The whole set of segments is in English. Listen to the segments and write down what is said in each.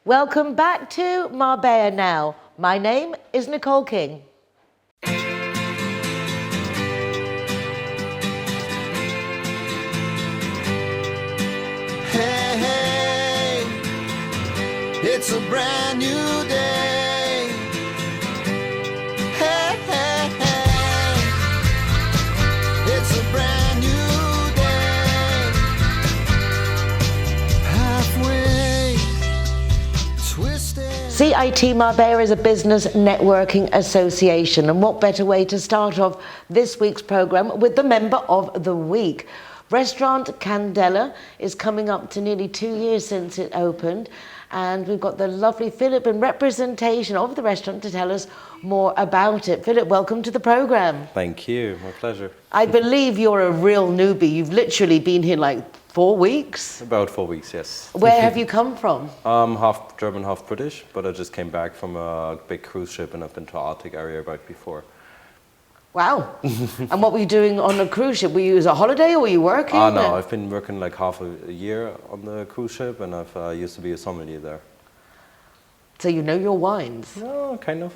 Welcome back to Marbella Now. My name is Nicole King. Hey, hey, it's a brand new day. Hey, hey, hey, it's a brand new day. Halfway twisted. CIT Marbella is a business networking association, and what better way to start off this week's programme with the member of the week. Restaurant Candela is coming up to nearly 2 years since it opened, and we've got the lovely Philip in representation of the restaurant to tell us more about it. Philip, welcome to the programme. Thank you, my pleasure. I believe you're a real newbie. You've literally been here like 4 weeks. About 4 weeks, yes. Where have you come from? Half German, half British, but I just came back from a big cruise ship and I've been to Arctic area right before. Wow. And what were you doing on a cruise ship? Were you as a holiday or were you working? No, I've been working like half a year on the cruise ship and I've used to be a sommelier there. So you know your wines. No, kind of.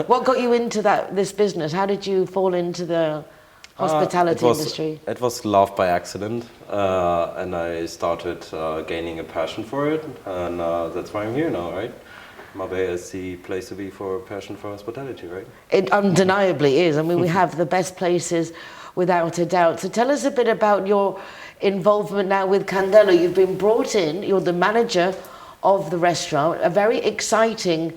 What got you into this business? How did you fall into the hospitality industry? It was love by accident, and I started gaining a passion for it, and that's why I'm here now, right? Marbella is the place to be for a passion for hospitality, right? It undeniably is. I mean, we have the best places without a doubt. So tell us a bit about your involvement now with Candela. You've been brought in, you're the manager of the restaurant, a very exciting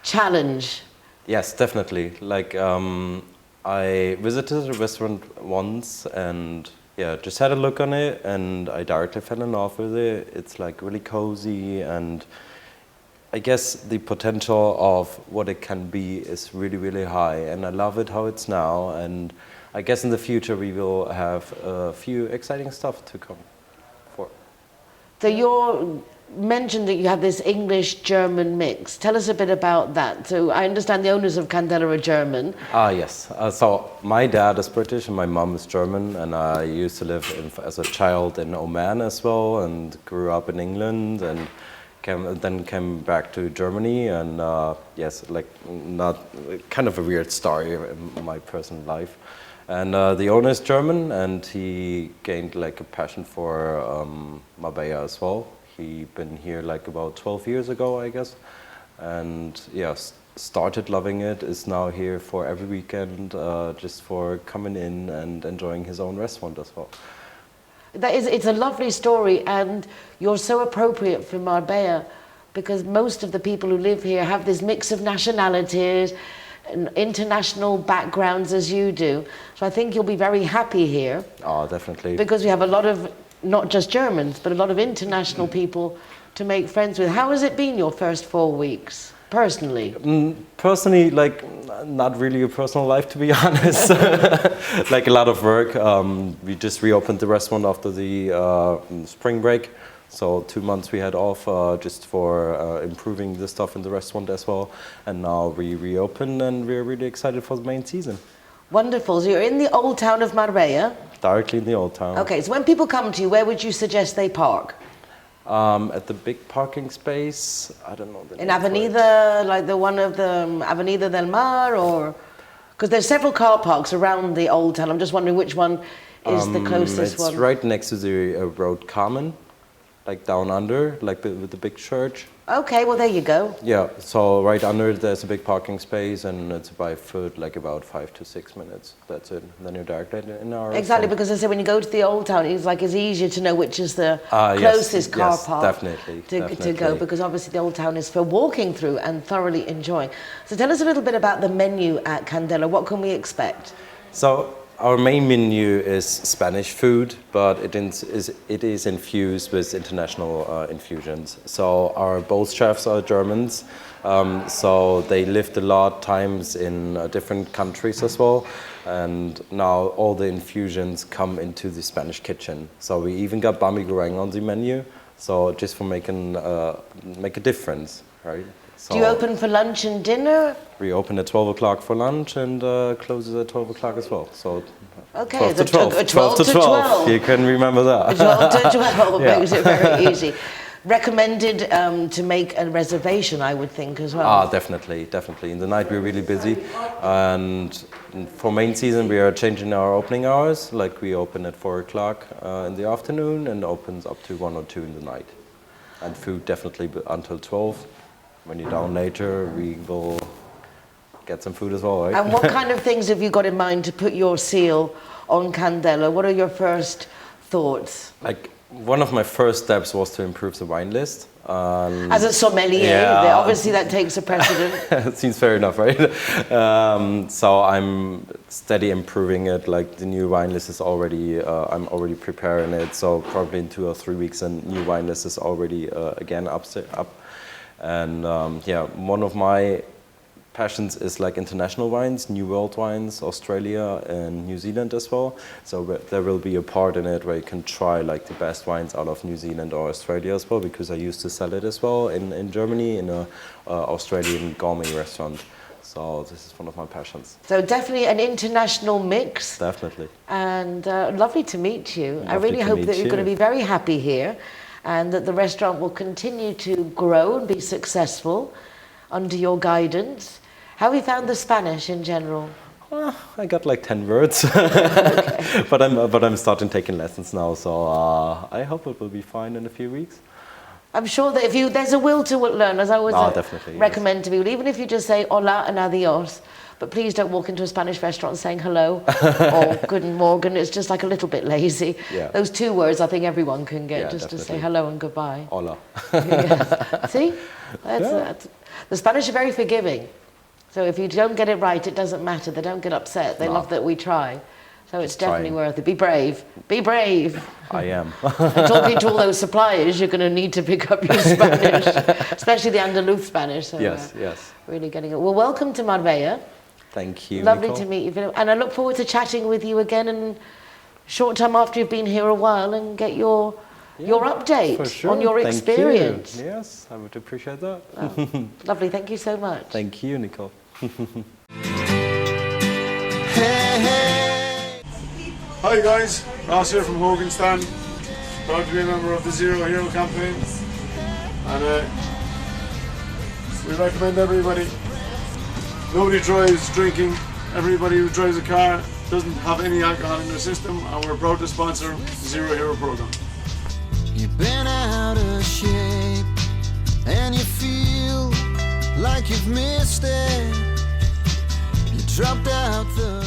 challenge. Yes, definitely. Like, I visited a restaurant once and just had a look on it and I directly fell in love with it. It's like really cozy and I guess the potential of what it can be is really, really high, and I love it how it's now, and I guess in the future we will have a few exciting stuff to come for. So you mentioned that you have this English-German mix. Tell us a bit about that. So I understand the owners of Candela are German. Yes. So my dad is British and my mom is German, and I used to live as a child in Oman as well, and grew up in England, and then came back to Germany, and like not kind of a weird story in my personal life. And the owner is German, and he gained like a passion for Marbella as well. He been here like about 12 years ago, I guess, and started loving it. Is now here for every weekend, just for coming in and enjoying his own restaurant as well. It's a lovely story, and you're so appropriate for Marbella because most of the people who live here have this mix of nationalities and international backgrounds as you do. So I think you'll be very happy here. Oh, definitely. Because we have a lot of, not just Germans, but a lot of international people to make friends with. How has it been your first 4 weeks, personally? Personally, like, not really a personal life, to be honest. Like a lot of work. We just reopened the restaurant after the spring break. So 2 months we had off just for improving the stuff in the restaurant as well. And now we reopened and we're really excited for the main season. Wonderful. So you're in the old town of Marbella? Directly in the old town. Okay, so when people come to you, where would you suggest they park? At the big parking space, I don't know. In Avenida, like the one of the Avenida del Mar, or because there's several car parks around the old town. I'm just wondering which one is the closest one. It's right next to the road Carmen, like down under, like with the big church. Okay, well there you go. Yeah, so right under there's a big parking space and it's by foot like about 5 to 6 minutes. That's it. And then you're directly in our Exactly, because I said when you go to the old town, it's easier to know which is the closest car park definitely. To go, because obviously the old town is for walking through and thoroughly enjoying. So tell us a little bit about the menu at Candela. What can we expect? So our main menu is Spanish food, but it is infused with international infusions. So both chefs are Germans, so they lived a lot times in different countries as well. And now all the infusions come into the Spanish kitchen. So we even got bambi goreng on the menu, so just for making make a difference, right? So do you open for lunch and dinner? We open at 12 o'clock for lunch and closes at 12 o'clock as well. So okay, 12 to 12. 12 to 12. You can remember that. 12 to 12 makes it very easy. recommended to make a reservation, I would think, as well. Ah, definitely. In the night we're really busy, and for main season we are changing our opening hours. Like we open at 4 o'clock in the afternoon and opens up to 1 or 2 in the night. And food definitely until 12. When you're down later, we will get some food as well, right? And what kind of things have you got in mind to put your seal on Candela? What are your first thoughts? Like, one of my first steps was to improve the wine list. As a sommelier, Yeah. obviously that takes a precedent. It seems fair enough, right? So I'm steady improving it. Like the new wine list is already, I'm already preparing it. So probably in 2 or 3 weeks, a new wine list is already again up. And yeah, one of my passions is like international wines, New World wines, Australia and New Zealand as well. So there will be a part in it where you can try like the best wines out of New Zealand or Australia as well, because I used to sell it as well in Germany in a Australian gourmet restaurant. So this is one of my passions. So definitely an international mix. Definitely. And lovely to meet you. I Lovely really to hope meet that you're you. going to be very happy here and that the restaurant will continue to grow and be successful under your guidance. How have you found the Spanish in general? I got like 10 words, but I'm starting taking lessons now, so I hope it will be fine in a few weeks. I'm sure that if there's a will to learn, as I always Definitely, recommend to people, even if you just say hola and adios, but please don't walk into a Spanish restaurant saying hello or guten morgen. It's just like a little bit lazy. Yeah. Those 2 words I think everyone can get, Yeah, just to say definitely. hello and goodbye. Hola. Yes. See? The Spanish are very forgiving. So if you don't get it right, it doesn't matter. They don't get upset. They love that we try. So it's definitely trying. worth it. Be brave. Be brave. I am. And talking to all those suppliers, you're going to need to pick up your Spanish, especially the Andaluz Spanish. So, Yes. really getting it. Well, welcome to Marbella. Thank you, Lovely Nicole. to meet you. And I look forward to chatting with you again in a short time after you've been here a while and get your update For sure. on your Thank experience. you. Yes, I would appreciate that. Lovely. Thank you so much. Thank you, Nicole. Hi guys, Ross here from Hoganstown. Proud to be a member of the Zero Hero campaign. And we recommend everybody, nobody drives drinking. Everybody who drives a car doesn't have any alcohol in their system, and we're proud to sponsor the Zero Hero program. You've been out of shape and you feel like you've missed it. You dropped out the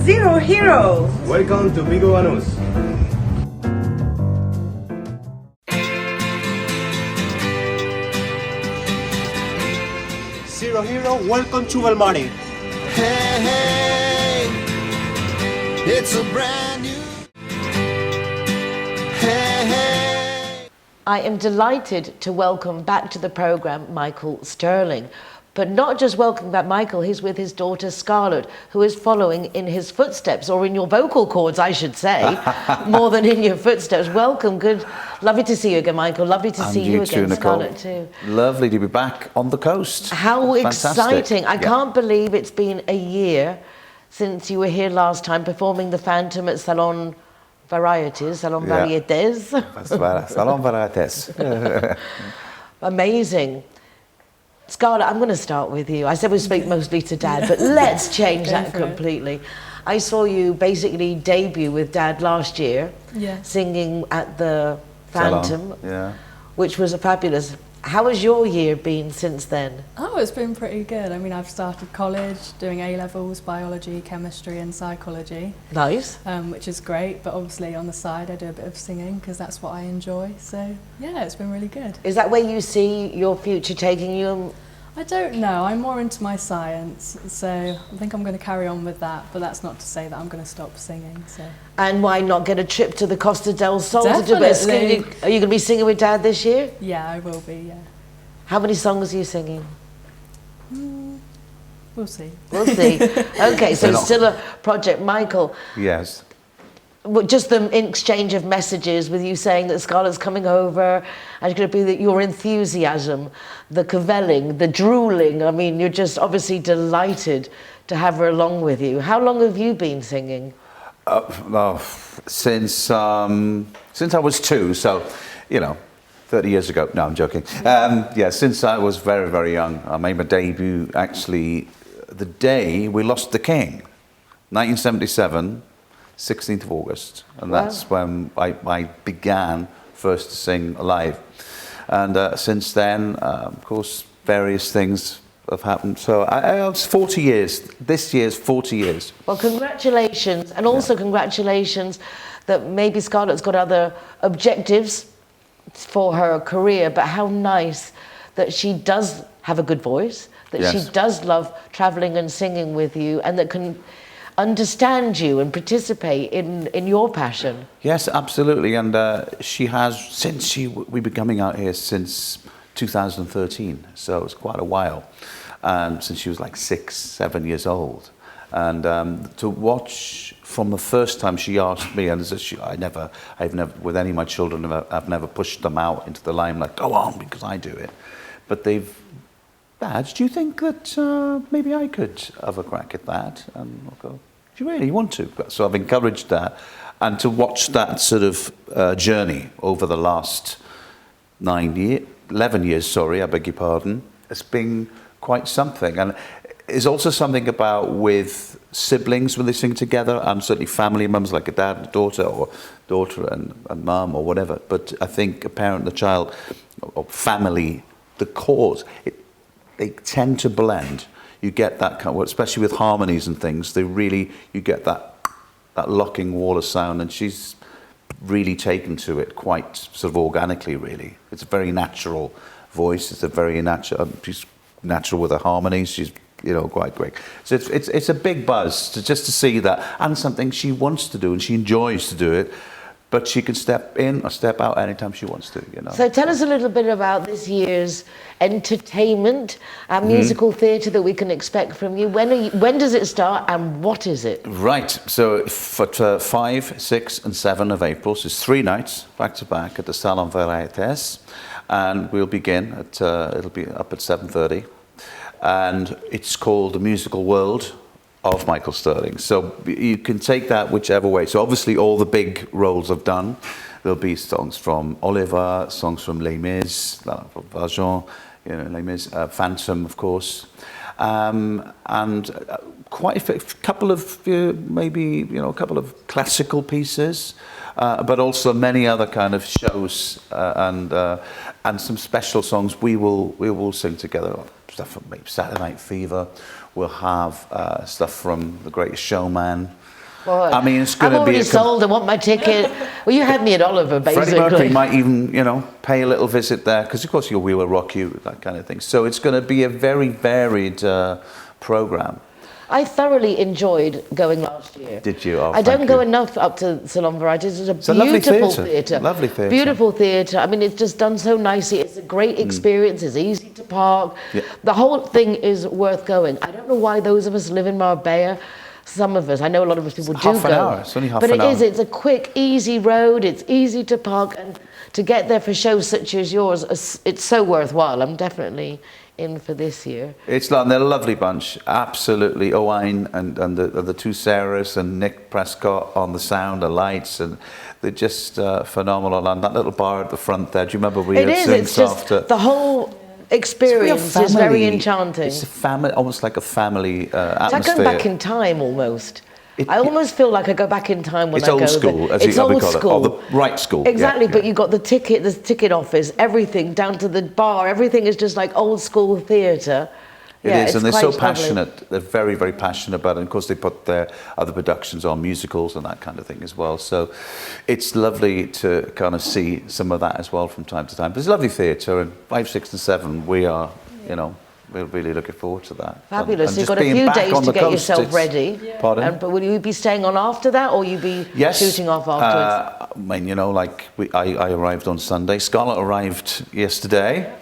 Zero Hero. Welcome to Vigo Banús. Zero Hero, welcome to Belmari. hey, it's a brand new hey. I am delighted to welcome back to the programme Michael Sterling. But not just welcome back Michael, he's with his daughter Scarlett, who is following in his footsteps, or in your vocal cords, I should say, more than in your footsteps. Welcome, good. Lovely to see you again, Michael. Lovely to see you again, Scarlett, too. Lovely to be back on the coast. How Fantastic. exciting. I Yeah. can't believe it's been a year since you were here last time performing the Phantom at Salon Varieties, Salon Yeah. Varietés. Salon Varietés. Amazing. Scarlett, I'm going to start with you. I said we speak mostly to Dad, but let's change that completely. I saw you basically debut with Dad last year, singing at the Phantom, Yeah. which was fabulous. How has your year been since then? Oh, it's been pretty good. I mean, I've started college doing A-levels, biology, chemistry and psychology, Nice. which is great, but obviously on the side I do a bit of singing because that's what I enjoy. So, yeah, it's been really good. Is that where you see your future taking you? I don't know. I'm more into my science, so I think I'm going to carry on with that. But that's not to say that I'm going to stop singing. So. And why not get a trip to the Costa del Sol to do a bit of singing? Are you going to be singing with Dad this year? Yeah, I will be. Yeah. How many songs are you singing? We'll see. We'll see. Okay, so it's still a project. Michael, Yes. just the exchange of messages with you saying that Scarlett's coming over, and it's going to be that your enthusiasm, the cavelling, the drooling. I mean, you're just obviously delighted to have her along with you. How long have you been singing? Well, since I was 2, so, 30 years ago. No, I'm joking. Yeah, since I was very, very young. I made my debut actually the day we lost the King, 1977, 16th of August. And that's when I began first to sing live. And since then, of course, various things have happened. So it's 40 years. This year's 40 years. Well, congratulations. And also congratulations that maybe Scarlett's got other objectives for her career, but how nice that she does have a good voice, that she does love travelling and singing with you, and that can understand you and participate in your passion. Yes, absolutely. And she has, since we've been coming out here since 2013, so it's quite a while, and since she was like 6, 7 years old. And to watch from the first time she asked me, and I've never, with any of my children, I've never pushed them out into the limelight, go on, because I do it. But Dad, do you think that maybe I could have a crack at that? And I'll go, do you really want to? So I've encouraged that. And to watch that sort of journey over the last 11 years, I beg your pardon, it's been quite something. And there's also something about with siblings when they sing together, and certainly family members like a dad and a daughter, or daughter and mum, or whatever. But I think a parent and a child, or family, the chords, they tend to blend. You get that kind of, especially with harmonies and things, you get that locking wall of sound, and she's really taken to it quite sort of organically, really. It's a very natural voice. It's a very natural, she's natural with her harmonies. She's quite great. So it's a big buzz just to see that, and something she wants to do and she enjoys to do it, but she can step in or step out anytime she wants to. So tell us a little bit about this year's entertainment and musical theatre that we can expect from you. When does it start and what is it? Right. So for 5, 6, and 7 of April, so it's 3 nights back to back at the Salon Varietés, and we'll begin at it'll be up at 7:30. And it's called The Musical World of Michael Sterling. So you can take that whichever way. So obviously all the big roles I've done. There'll be songs from Oliver, songs from Les Mis, from Valjean, Les Mis, Phantom, of course. And quite a couple of, maybe, a couple of classical pieces, but also many other kind of shows and some special songs we will sing together. Stuff from maybe Saturday Night Fever. We'll have stuff from The Greatest Showman. Well, I mean, it's going to be. I'm already sold. I want my ticket. Well, you had me at Oliver, basically. Freddie Mercury might even, pay a little visit there, because of course We Will Rock You, that kind of thing. So it's going to be a very varied program. I thoroughly enjoyed going last year. Did you? Oh, I don't go enough up to Salon Varietés. It's a lovely beautiful theatre. theatre. Lovely theatre. Beautiful theatre. I mean, it's just done so nicely. It's a great experience. It's easy to park. Yeah. The whole thing is worth going. I don't know why those of us live in Marbella, some of us, I know a lot of us people do go. Half an hour. It's only half an hour. But it is. It's a quick, easy road. It's easy to park. And to get there for shows such as yours, it's so worthwhile. I'm definitely in for this year. They're a lovely bunch, absolutely. Owain and the 2 Sarahs and Nick Prescott on the sound, the lights, and they're just phenomenal. And that little bar at the front there, do you remember we had Sing It's just Soft? the whole experience is very enchanting. It's a family, almost like a family atmosphere. It's like going back in time almost. I almost feel like I go back in time when I go there. It's old school, as it's we old call school. it. Or the right school. Exactly, yeah, but you got the ticket office, everything, down to the bar, everything is just like old school theatre. It is, and they're so lovely. passionate. They're very, very passionate about it. And of course, they put their other productions on, musicals and that kind of thing as well. So it's lovely to kind of see some of that as well from time to time. But it's lovely theatre, and 5, 6, and 7, we are, we're really looking forward to that. Fabulous. And You've just got a being few back days on to the get coast, yourself it's- ready. Pardon? But will you be staying on after that, or you be Yes. shooting off afterwards? I mean, you know, like I arrived on Sunday. Scarlett arrived yesterday,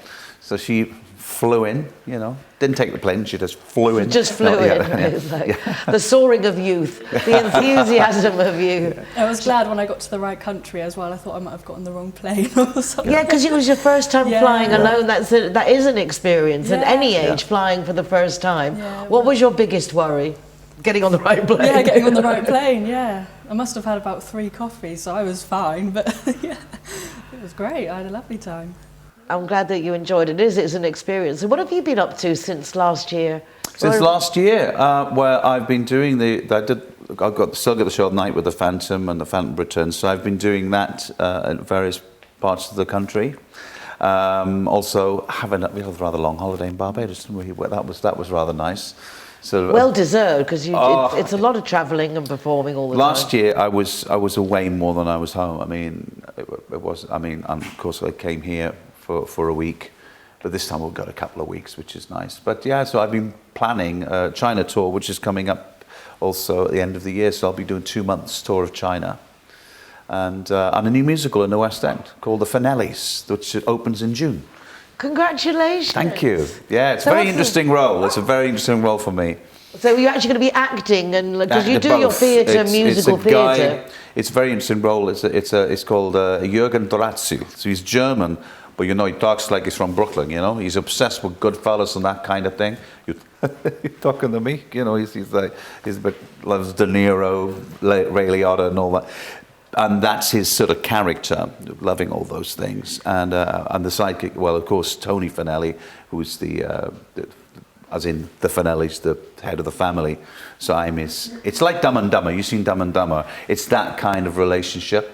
so she flew in. You know, didn't take the plane. She just flew in. Just flew No, in. yeah, It's like the soaring of youth, the enthusiasm of youth. I was glad when I got to the right country as well. I thought I might have gotten the wrong plane or something. Yeah, because it was your first time Yeah. flying alone. That is an experience at Yeah. any age, flying for the first time. Yeah, it What was your biggest worry? Getting on the right plane. Yeah, getting on the right plane, yeah. I must have had about 3 coffees, so I was fine, but yeah, it was great. I had a lovely time. I'm glad that you enjoyed it. It's an experience. So what have you been up to since last year? Since last year, where I've been doing still got the show at night with the Phantom and the Phantom Returns. So I've been doing that in various parts of the country. Also, we had a rather long holiday in Barbados. That was rather nice. So Well deserved, because it's a lot of travelling and performing all the time. last year I was away more than I was home. I mean, it was. I mean, of course I came here for a week, but this time we've got a couple of weeks, which is nice. But yeah, so I've been planning a China tour, which is coming up also at the end of the year. So I'll be doing 2 months tour of China, and a new musical in the West End called The Finales, which opens in June. Congratulations. Thank you. Yeah, it's a So very what's interesting role. It's a very interesting role for me. So you're actually going to be acting, and because you Acted do your both. theatre, It's musical a guy- theatre. It's a very interesting role. It's called Jürgen Dorazzi. So he's German, but you know he talks like he's from Brooklyn. You know, he's obsessed with Goodfellas and that kind of thing. You're talking to me. You know, he's a bit loves De Niro, Ray Liotta, and all that. And that's his sort of character, loving all those things. And the sidekick, well, of course, Tony Finelli, who's as in the Finelli's the head of the family. So it's like Dumb and Dumber. You've seen Dumb and Dumber. It's that kind of relationship.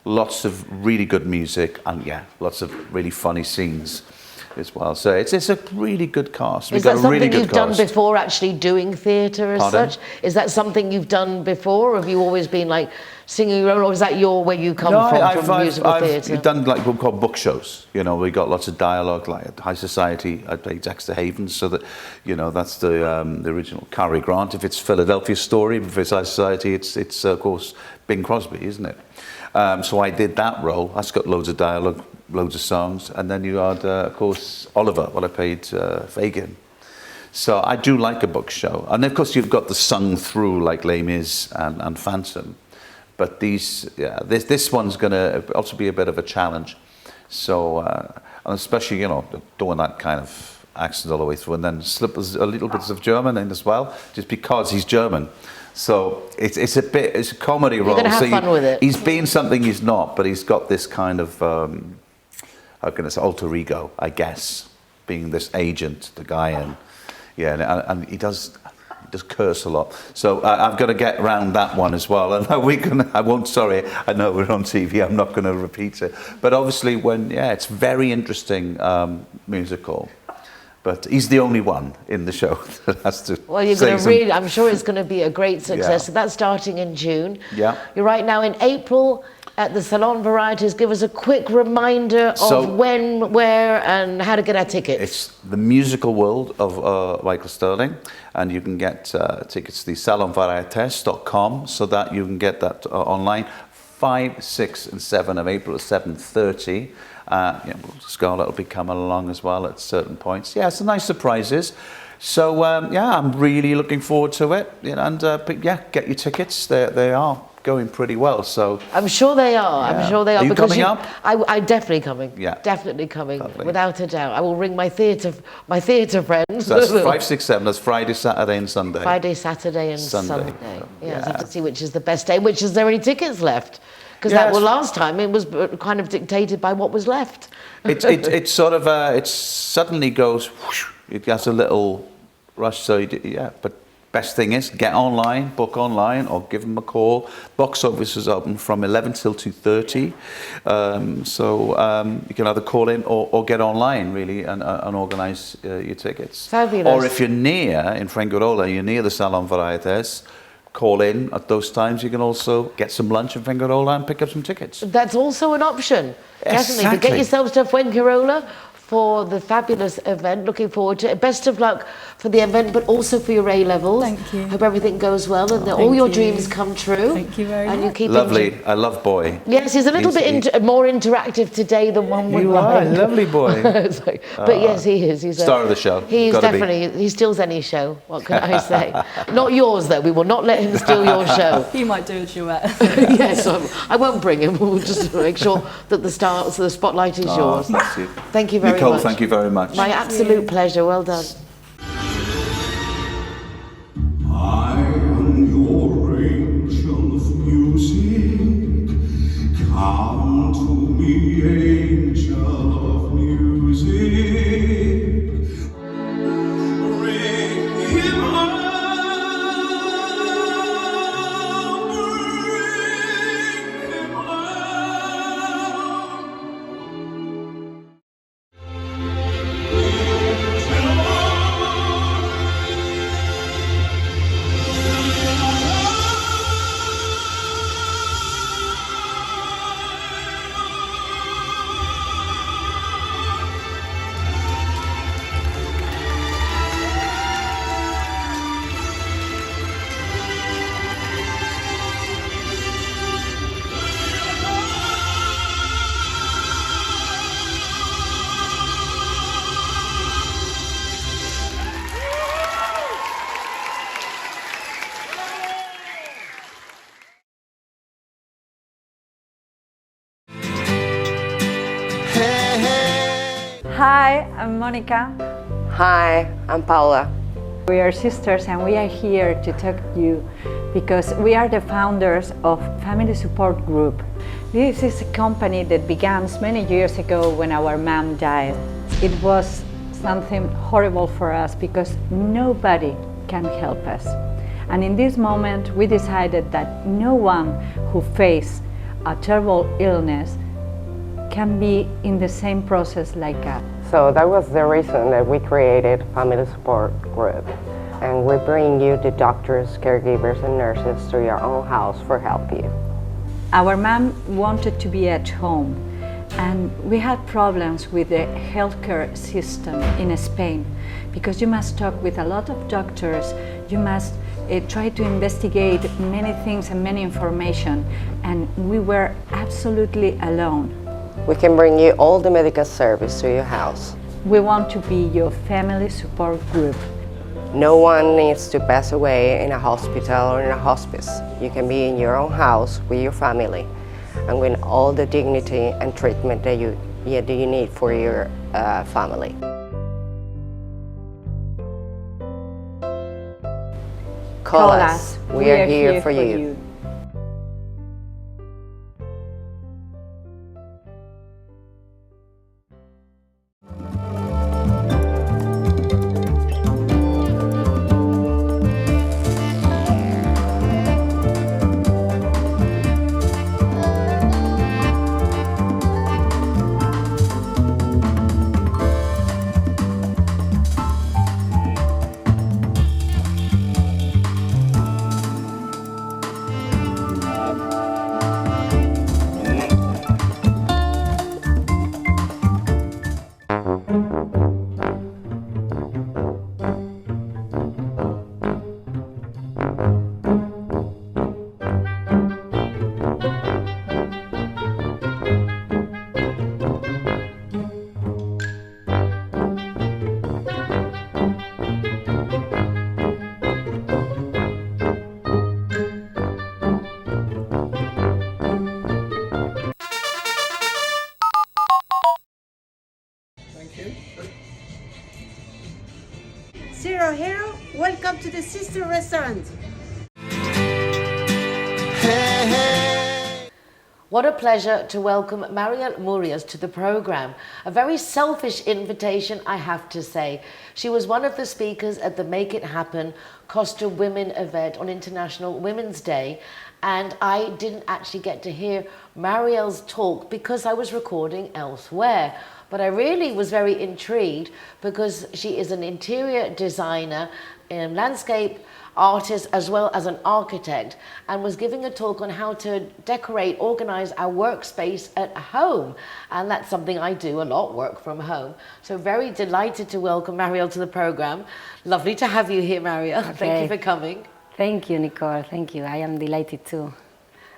Lots of really good music, and yeah, lots of really funny scenes as well. So it's a really good cast. Is that something you've done before, actually doing theatre as Pardon? such? Is that something you've done before, or have you always been like singing your own, or is that where you come from musical theatre? I've done like what we call book shows. You know, we got lots of dialogue, like at High Society. I played Dexter Havens, so that, you know, that's the original Cary Grant. If it's Philadelphia Story, if it's High Society, it's of course Bing Crosby, isn't it? So I did that role. That's got loads of dialogue, loads of songs, and then you had, of course, Oliver. Well, I played Fagin. So I do like a book show, and of course you've got the sung through like Les Mis and Phantom. But this one's going to also be a bit of a challenge. So, and especially, you know, doing that kind of accent all the way through, and then slip a little bits of German in as well, just because he's German. So it's a comedy role. You're going to have fun with it. He's being something he's not, but he's got this kind of, how can I say, alter ego, I guess, being this agent, the guy, and he does curse a lot. So I've got to get around that one as well. And sorry, I know we're on TV, I'm not going to repeat it. But obviously it's very interesting musical. But he's the only one in the show that has to. Well, you're going to I'm sure it's going to be a great success. Yeah. So that's starting in June. Yeah. You're right now in April at the Salon Varieties. Give us a quick reminder of when, where, and how to get our tickets. It's the musical world of Michael Sterling, and you can get tickets to the salonvarietes.com, so that you can get that online. 5, 6, and 7 of April at 7:30. Scarlett will be coming along as well at certain points. Yeah, it's nice surprises. So I'm really looking forward to it. You know, and get your tickets. They are going pretty well. So I'm sure they are. Yeah. I'm sure they are. Are you because coming up? I'm definitely coming. Yeah. Definitely coming. Lovely. Without a doubt. I will ring my theatre friends. So that's 5, 6, 7. That's Friday, Saturday, and Sunday. Friday, Saturday, and Sunday. Yeah, so I have to see which is the best day. Which is there any tickets left? Because last time it was kind of dictated by what was left. It sort of it suddenly goes. Whoosh, it gets a little rush. So but best thing is get online, book online, or give them a call. Box office is open from 11 till 2:30. You can either call in or get online really and organise your tickets. Fabulous. Or if you're near in Fuengirola, you're near the Salon Varietes. Call in at those times. You can also get some lunch in Fuengirola and pick up some tickets. That's also an option. Definitely. But Exactly. get yourselves to Fuengirola for the fabulous event. Looking forward to it. Best of luck for the event, but also for your A-levels. Thank you. Hope everything goes well and that all Thank your you. dreams come true. Thank you very and you much. keep Lovely. I love Boy. Yes, he's a little bit more interactive today than one would You are a like. lovely boy. But yes, he is. He's Star of the show. He's Gotta be. definitely, he steals any show. What can I say? Not yours, though. We will not let him steal your show. He might do a duet. Yes, I won't bring him. We'll just make sure that the spotlight is yours. Bless you. Thank you very Nicole, much. thank you very much. My absolute pleasure. Well done. I am your angel of music. Come to me, angel of music. Bring him out, bring him Hi, I'm Monica. Hi, I'm Paula. We are sisters and we are here to talk to you because we are the founders of Family Support Group. This is a company that began many years ago when our mom died. It was something horrible for us because nobody can help us. And in this moment we decided that no one who faced a terrible illness can be in the same process like us. So that was the reason that we created Family Support Group. And we bring you the doctors, caregivers, and nurses to your own house for help you. Our mom wanted to be at home, and we had problems with the healthcare system in Spain because you must talk with a lot of doctors, you must try to investigate many things and many information, and we were absolutely alone. We can bring you all the medical service to your house. We want to be your family support group. No one needs to pass away in a hospital or in a hospice. You can be in your own house with your family and with all the dignity and treatment that you need for your family. Call us. We are here for you. Zero Hero, welcome to the Sister Restaurant. What a pleasure to welcome Mariel Murias to the program. A very selfish invitation, I have to say. She was one of the speakers at the Make It Happen Costa Women event on International Women's Day, and I didn't actually get to hear Mariel's talk because I was recording elsewhere. but I really was very intrigued because she is an interior designer, landscape artist, as well as an architect, and was giving a talk on how to decorate, organize our workspace at home. And that's something I do a lot, work from home. So very delighted to welcome Marielle to the program. Lovely to have you here, Marielle. Okay. Thank you for coming. Thank you, Nicole. Thank you. I am delighted too.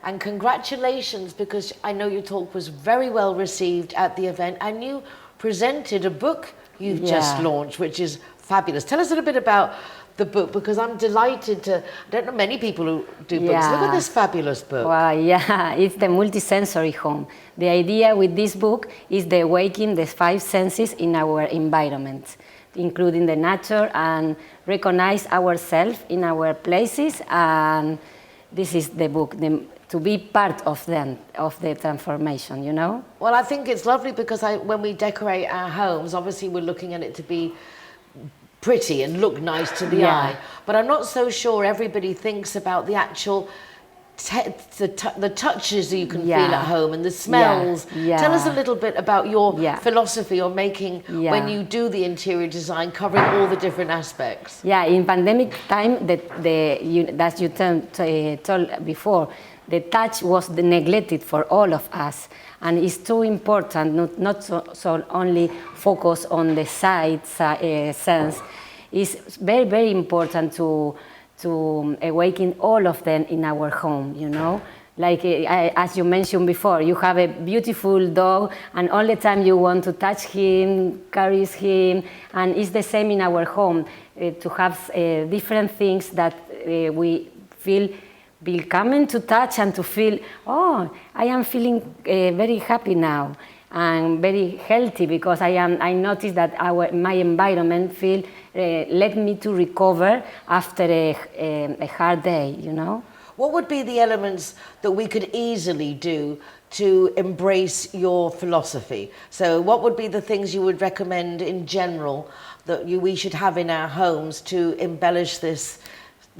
And congratulations, because I know your talk was very well received at the event, and you presented a book you've just launched, which is fabulous. Tell us a little bit about the book, because I'm delighted to, I don't know many people who do books. Look at this fabulous book. Well, yeah, it's the multisensory home. The idea with this book is the awakening the 5 senses in our environment, including the nature, and recognize ourselves in our places. And this is the book, to be part of them, of the transformation, you know? Well, I think it's lovely because when we decorate our homes, obviously we're looking at it to be pretty and look nice to the eye. But I'm not so sure everybody thinks about the actual the touches you can feel at home and the smells. Tell us a little bit about your philosophy on making when you do the interior design, covering all the different aspects. Yeah, in pandemic time, that you told before, the touch was neglected for all of us, and it's too important not so only focus on the sight sense. It's very, very important to awaken all of them in our home, you know? Like, as you mentioned before, you have a beautiful dog, and all the time you want to touch him, caress him, and it's the same in our home, to have different things that we feel welcome to touch and to feel, oh, I am feeling very happy now and very healthy, because I notice that my environment let me to recover after a hard day, you know. What would be the elements that we could easily do to embrace your philosophy? So what would be the things you would recommend in general that we should have in our homes to embellish the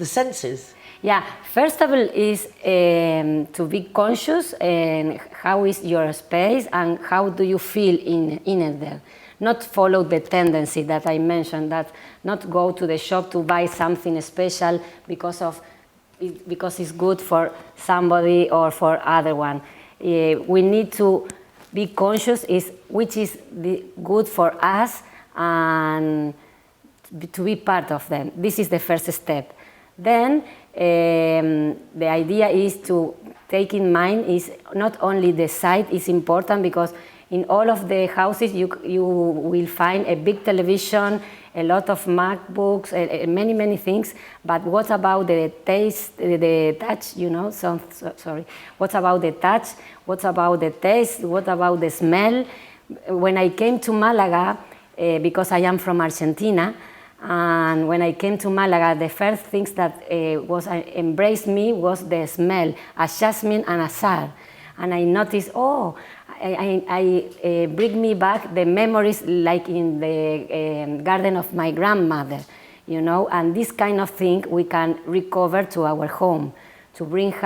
senses? Yeah, first of all is to be conscious and how is your space and how do you feel in there. Not follow the tendency that I mentioned, that not go to the shop to buy something special because it's good for somebody or for other one. We need to be conscious which is good for us and to be part of them. This is the first step. Then the idea is to take in mind is not only the sight is important, because in all of the houses you will find a big television, a lot of MacBooks, many things. But what about the taste, the touch? You know, sorry. What about the touch? What about the taste? What about the smell? When I came to Malaga, because I am from Argentina. And when I came to Malaga, the first things that embraced me was the smell, a jasmine and a sal. And I noticed, I bring me back the memories like in the garden of my grandmother, you know. And this kind of thing we can recover to our home, to bring it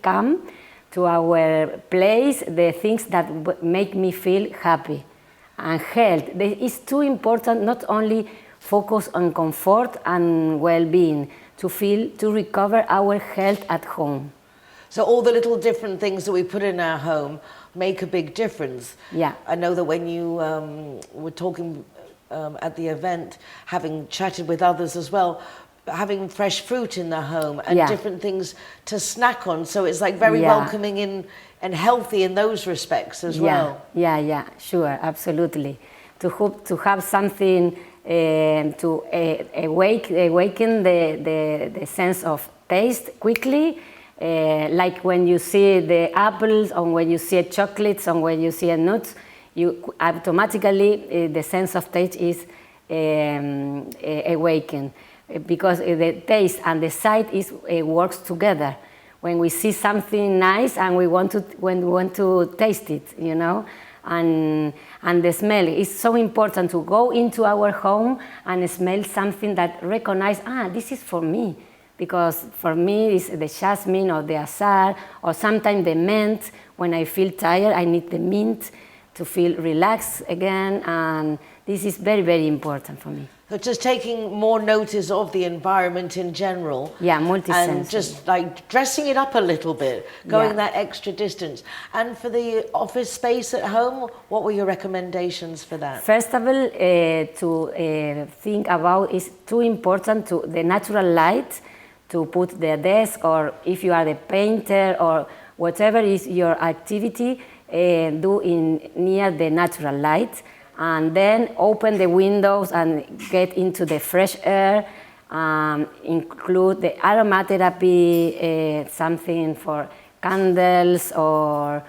come to our place, the things that make me feel happy. And health, it's too important, not only focus on comfort and well-being, to recover our health at home. So all the little different things that we put in our home make a big difference. Yeah. I know that when you were talking at the event, having chatted with others as well, having fresh fruit in the home and different things to snack on, so it's like very welcoming and healthy in those respects as well. Yeah, sure, absolutely. To have something to awaken the sense of taste quickly, like when you see the apples, or when you see chocolates, or when you see nuts, you automatically the sense of taste is awakened, because the taste and the sight works together. When we see something nice and we want to taste it, you know, and the smell is so important, to go into our home and smell something that recognize, this is for me. because for me it's the jasmine or the azar, or sometimes the mint. When I feel tired, I need the mint to feel relaxed again, and this is very, very important for me. So just taking more notice of the environment in general. Yeah, multisensory. And just like dressing it up a little bit, going Yeah. that extra distance. And for the office space at home, what were your recommendations for that? First of all, to think about is too important to the natural light to put the desk, or if you are the painter or whatever is your activity, do in near the natural light. And then open the windows and get into the fresh air. Include the aromatherapy, something for candles or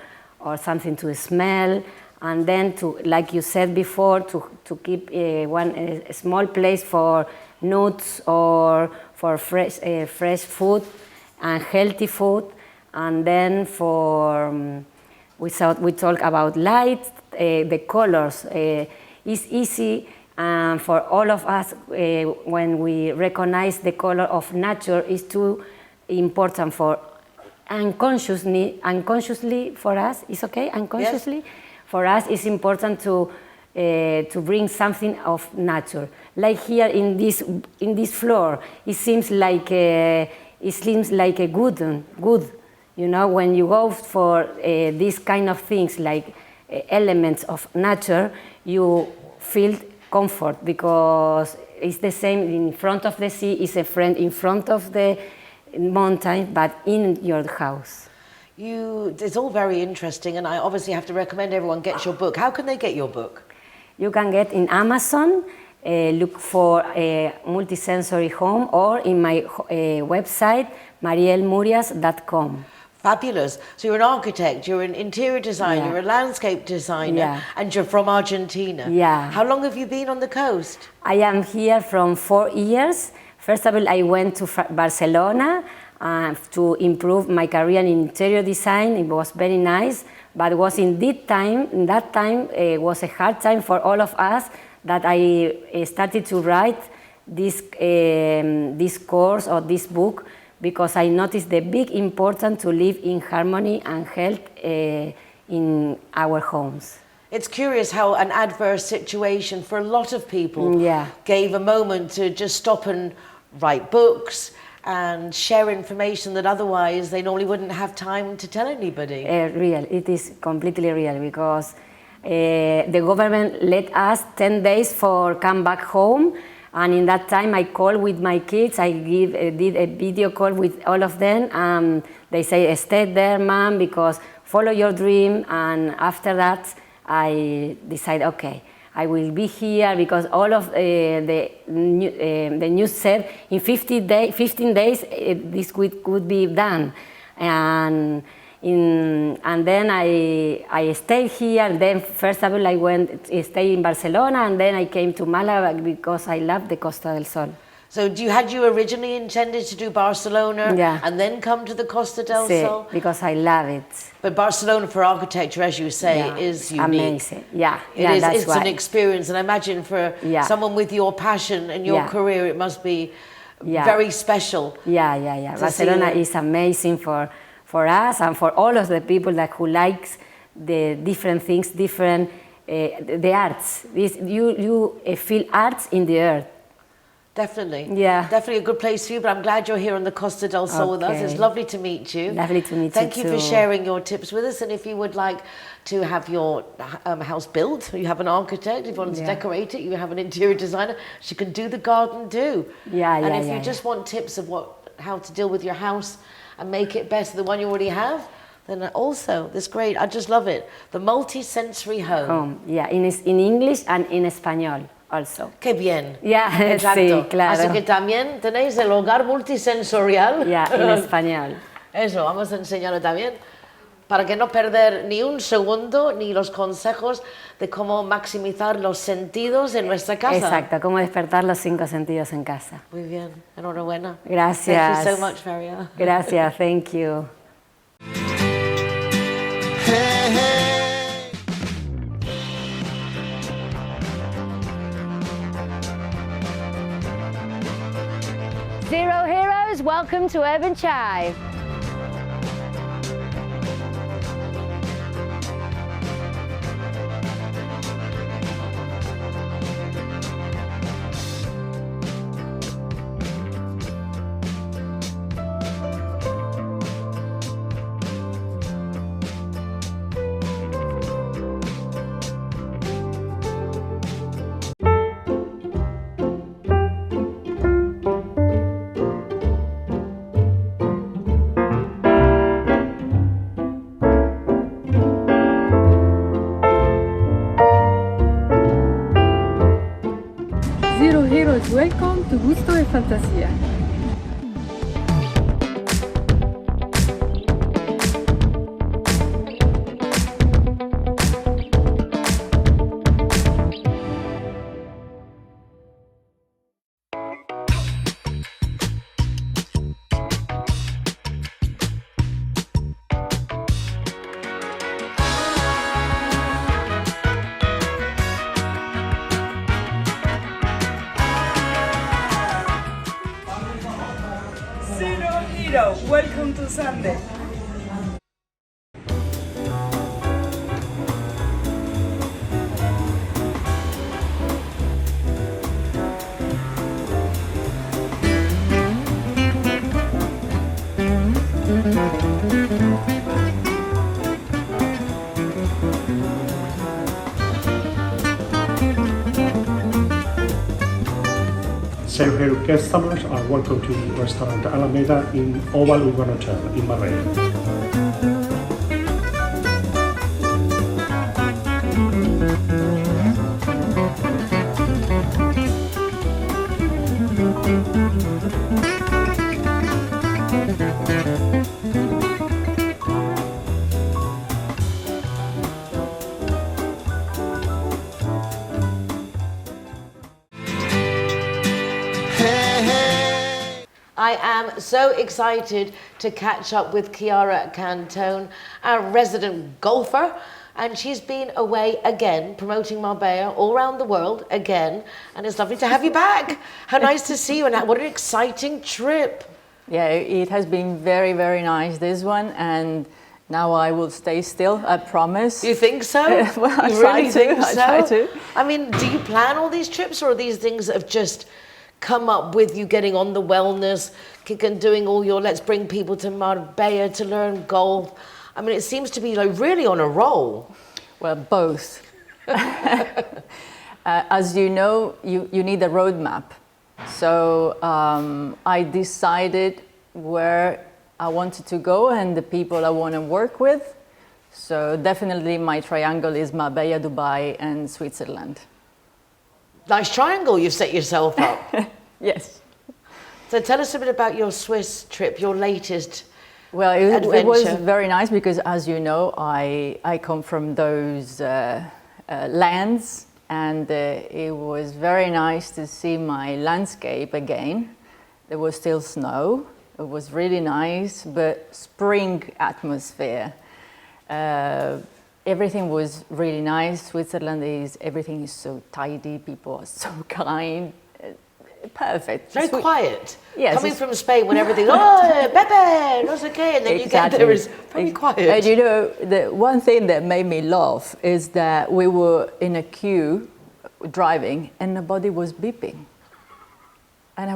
something to smell. And then to, like you said before, to keep a small place for nuts or for fresh food and healthy food. And then for we talk about light. The colors is easy for all of us when we recognize the color of nature is too important for unconsciously for us. It's okay, unconsciously. Yes. For us, it's important to bring something of nature. Like here in this floor, it seems like a good. You know, when you go for these kind of things like elements of nature, you feel comfort, because it's the same in front of the sea, it's a friend in front of the mountain, but in your house. It's all very interesting, and I obviously have to recommend everyone gets your book. How can they get your book? You can get in Amazon, look for a multisensory home, or in my website, marielmurias.com. Fabulous. So you're an architect, you're an interior designer, Yeah. you're a landscape designer, Yeah. and you're from Argentina. Yeah. How long have you been on the coast? I am here from 4 years. First of all, I went to Barcelona to improve my career in interior design. It was very nice, but it was in that time, it was a hard time for all of us that I started to write this course or this book, because I noticed the big importance to live in harmony and health in our homes. It's curious how an adverse situation for a lot of people Yeah. gave a moment to just stop and write books and share information that otherwise they normally wouldn't have time to tell anybody. Real, it is completely real, because the government let us 10 days for come back home. And in that time, I called with my kids. I did a video call with all of them. They say, stay there, Mom, because follow your dream. And after that, I decided, okay, I will be here, because all of the news said in 15 days this could be done. And then I stayed here. And then first of all, I stayed in Barcelona, and then I came to Malaga because I love the Costa del Sol. So had you originally intended to do Barcelona, Yeah. and then come to the Costa del Sí, Sol? because I love it. But Barcelona for architecture, as you say, Yeah, is unique. amazing. Yeah, It's that's an experience, and I imagine for Yeah. someone with your passion and your Yeah. career, it must be Yeah. very special. Yeah. To Barcelona see is amazing for us and for all of the people who likes the different things, the arts. You feel arts in the earth. Definitely. Yeah. Definitely a good place for you, but I'm glad you're here on the Costa del Sol with us. Okay. It's lovely to meet you. Lovely to meet Thank you you for too. sharing your tips with us. And if you would like to have your house built, you have an architect. If you want to Yeah. decorate it, you have an interior designer. She can do the garden too. And if you just want tips of how to deal with your house and make it better than the one you already have, then also, this great, I just love it. The multi-sensory home. Yeah, in English and in español also. Qué bien. Yeah, Exacto. sí, claro. Así que también tenéis el hogar multisensorial. Yeah, en español. Eso, vamos a enseñarlo también, para que no perder ni un segundo ni los consejos de cómo maximizar los sentidos en nuestra casa. Exacto, cómo despertar los 5 sentidos en casa. Muy bien, enhorabuena. Gracias. Thank you so much, Maria. Gracias, thank you. Hey, hey. Zero heroes, viewers, welcome to Urban Chive. Zero Heroes, welcome to Gusto e Fantasia. Zero Hero, welcome to Sunday. Zero Hero customers are welcome to Restaurant Alameda in Oval Urban Hotel in Marbella. I am so excited to catch up with Chiara Cantone, our resident golfer, and she's been away again, promoting Marbella all around the world again, and it's lovely to have you back. How nice to see you, and what an exciting trip. Yeah, it has been very, very nice, this one, and now I will stay still, I promise. You think so? Well, I you try really to, think I so? try to. I mean, do you plan all these trips, or are these things that have just come up with you getting on the wellness kick and doing all your let's bring people to Marbella to learn golf? I mean, it seems to be like really on a roll. Well, both. As you know, you need a roadmap. So I decided where I wanted to go and the people I want to work with. So definitely my triangle is Marbella, Dubai, and Switzerland. Nice triangle you've set yourself up. Yes. So tell us a bit about your Swiss trip, your latest Well, adventure. it was very nice because, as you know, I come from those lands, and it was very nice to see my landscape again. There was still snow. It was really nice, but spring atmosphere. Everything was really nice. Switzerland everything is so tidy. People are so kind. Perfect. Very quiet. Yes. Coming from Spain when everything, oh, Pepe, no sé qué, and then you get there, it's very quiet. And you know, the one thing that made me laugh is that we were in a queue driving and nobody was beeping. And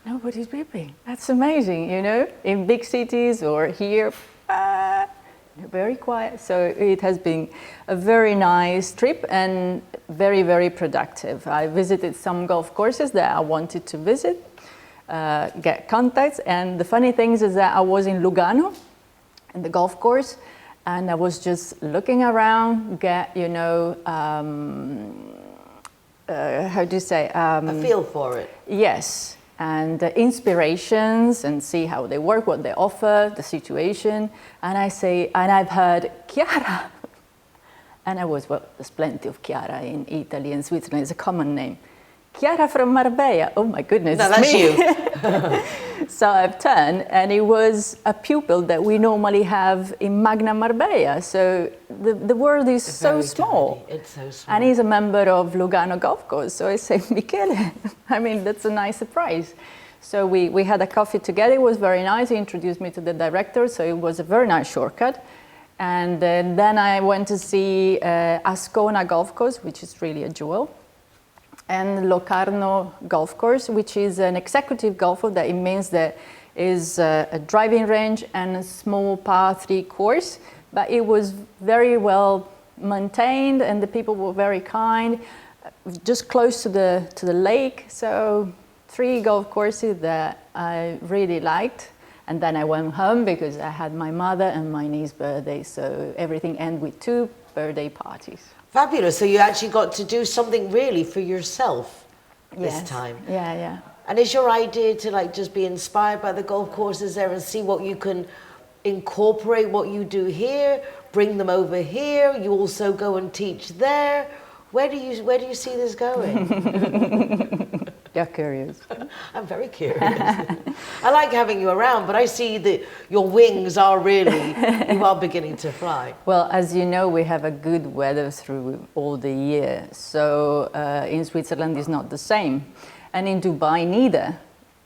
nobody's beeping. That's amazing, you know? In big cities or here, very quiet. So it has been a very nice trip and very, very productive. I visited some golf courses that I wanted to visit, get contacts. And the funny thing is that I was in Lugano, in the golf course, and I was just looking around, get, you know, how do you say? A feel for it. Yes. And inspirations, and see how they work, what they offer, the situation. And I've heard Chiara. And I was, well, there's plenty of Chiara in Italy and Switzerland. It's a common name. Chiara from Marbella. Oh my goodness. No, that's me. you. So I've turned, and it was a pupil that we normally have in Magna Marbella. So the world is so small. Tiny. It's so small. And he's a member of Lugano Golf Course. So I say, Michele, I mean, that's a nice surprise. So we had a coffee together. It was very nice. He introduced me to the director, so it was a very nice shortcut. And then I went to see Ascona Golf Course, which is really a jewel, and Locarno Golf Course, which is an executive golf course. That it means that is a driving range and a small par 3 course, but it was very well maintained and the people were very kind, just close to the lake. So 3 golf courses that I really liked. And then I went home because I had my mother and my niece's birthday, so everything ended with 2 birthday parties. Fabulous. So you actually got to do something really for yourself this time. Yeah. And is your idea to like just be inspired by the golf courses there and see what you can incorporate what you do here, bring them over here? You also go and teach there. Where do you see this going? You're curious. I'm very curious. I like having you around, but I see that your wings are really, you are beginning to fly. Well, as you know, we have a good weather through all the year. So in Switzerland it's not the same. And in Dubai neither.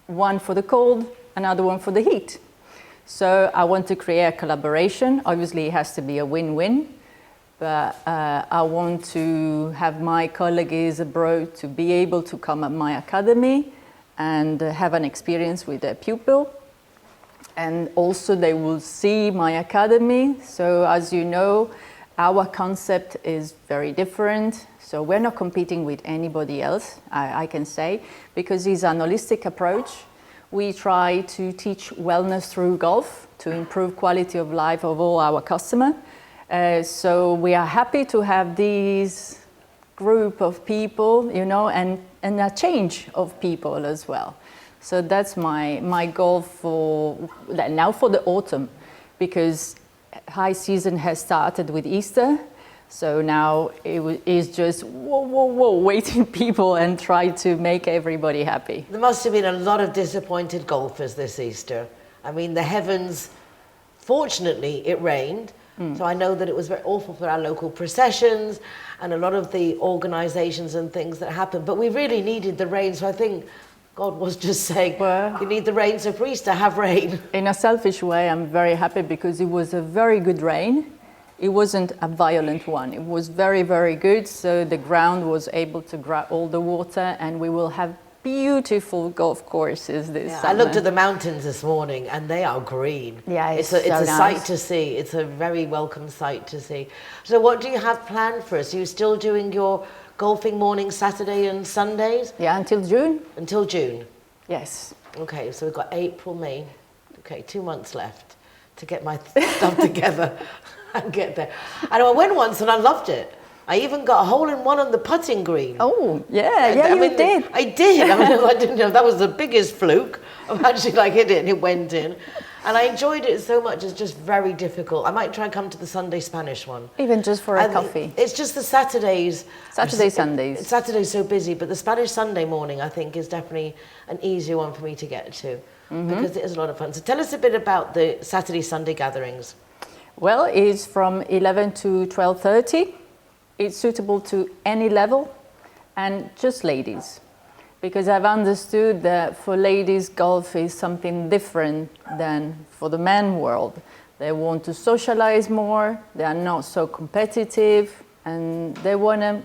One for the cold, another one for the heat. So I want to create a collaboration. Obviously it has to be a win-win. But I want to have my colleagues abroad to be able to come at my academy and have an experience with their pupil. And also they will see my academy. So as you know, our concept is very different. So we're not competing with anybody else, I can say, because it's an holistic approach. We try to teach wellness through golf to improve quality of life of all our customers. So we are happy to have this group of people, you know, and a change of people as well. So that's my goal for now for the autumn, because high season has started with Easter. So now it is just waiting people and try to make everybody happy. There must have been a lot of disappointed golfers this Easter. I mean, the heavens, fortunately, it rained. So I know that it was very awful for our local processions and a lot of the organisations and things that happened. But we really needed the rain. So I think God was just saying, you need the rain, so for Easter, have rain. In a selfish way, I'm very happy because it was a very good rain. It wasn't a violent one. It was very, very good. So the ground was able to grab all the water and we will have beautiful golf courses this summer. I looked at the mountains this morning and they are green. Yeah, it's a nice. sight to see. It's a very welcome sight to see. So what do you have planned for us? Are you still doing your golfing mornings Saturday and Sundays? Yeah, until June. Until June? Yes. Okay, so we've got April, May. Okay, 2 months left to get my stuff together and get there. And I went once and I loved it. I even got a hole-in-one on the putting green. Oh, yeah, you did. I did. I mean, I didn't know. That was the biggest fluke. I actually hit it and it went in. And I enjoyed it so much. It's just very difficult. I might try and come to the Sunday Spanish one. Even just for a coffee. It's just the Saturdays. Sundays. Saturday's so busy, but the Spanish Sunday morning, I think, is definitely an easier one for me to get to. Because it is a lot of fun. So tell us a bit about the Saturday, Sunday gatherings. Well, it's from 11 to 12:30. It's suitable to any level and just ladies, because I've understood that for ladies golf is something different than for the men world. They want to socialize more, they are not so competitive, and they want to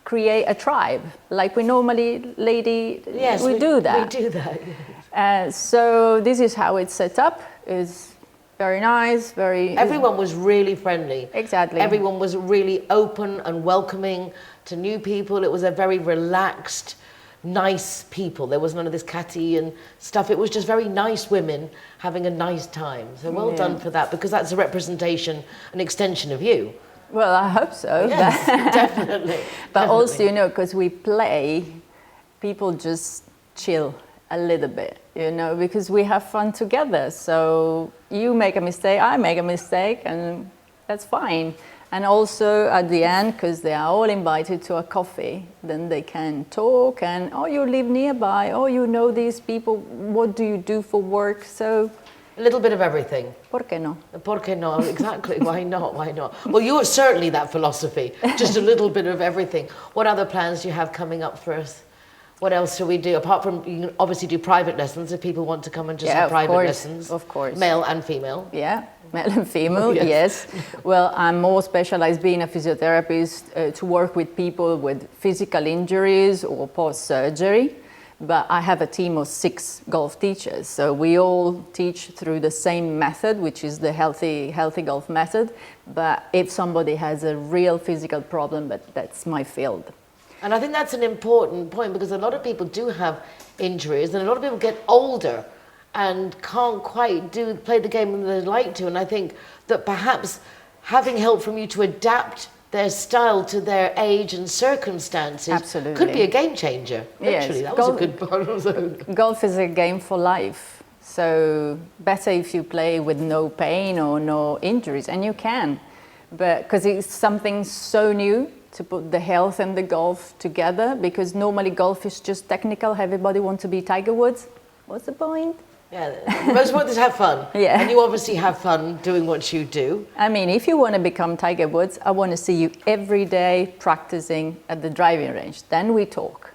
create a tribe like we normally we do that. We do that. So this is how it's set up. It's very nice, Everyone was really friendly. Exactly. Everyone was really open and welcoming to new people. It was a very relaxed, nice people. There was none of this catty and stuff. It was just very nice women having a nice time. So well done for that, because that's a representation, an extension of you. Well, I hope so. Yes, definitely. But also, you know, because we play, people just chill a little bit, you know, because we have fun together. So you make a mistake, I make a mistake, and that's fine. And also at the end, because they are all invited to a coffee, then they can talk and, oh, you live nearby, oh, you know these people, what do you do for work? So a little bit of everything. ¿Por qué no? ¿Por qué no? Exactly. Why not? Why not? Well, you are certainly that philosophy. Just a little bit of everything. What other plans do you have coming up for us What else do we do? Apart from, you can obviously do private lessons if people want to come and just have private lessons. Of course. Male and female. Yeah, male and female, yes. Well, I'm more specialized being a physiotherapist to work with people with physical injuries or post-surgery. But I have a team of 6 golf teachers. So we all teach through the same method, which is the healthy golf method. But if somebody has a real physical problem, that's my field. And I think that's an important point because a lot of people do have injuries and a lot of people get older and can't quite play the game that they'd like to. And I think that perhaps having help from you to adapt their style to their age and circumstances could be a game changer. Literally, that was a good part. Golf is a game for life. So better if you play with no pain or no injuries, and you can. But because it's something so new, to put the health and the golf together, because normally golf is just technical. Everybody wants to be Tiger Woods. What's the point? Yeah, most important is have fun. Yeah. And you obviously have fun doing what you do. I mean, if you want to become Tiger Woods, I want to see you every day practicing at the driving range. Then we talk.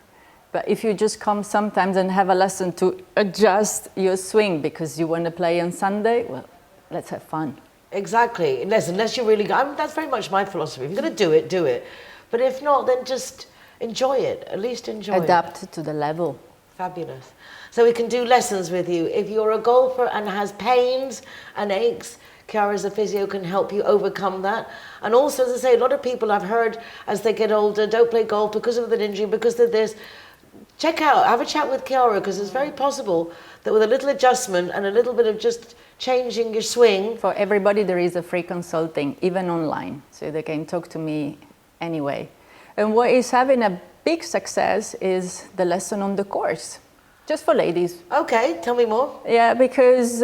But if you just come sometimes and have a lesson to adjust your swing because you want to play on Sunday, well, let's have fun. Exactly. Unless you're really good. That's very much my philosophy. If you're going to do it, do it. But if not, then just enjoy it. At least enjoy it. Adapt to the level. Fabulous. So we can do lessons with you. If you're a golfer and has pains and aches, Chiara as a physio can help you overcome that. And also, as I say, a lot of people I've heard as they get older don't play golf because of an injury, because of this. Have a chat with Chiara, because it's very possible that with a little adjustment and a little bit of just changing your swing. For everybody, there is a free consulting, even online, so they can talk to me anyway. And what is having a big success is the lesson on the course, just for ladies. Okay, tell me more. Yeah, because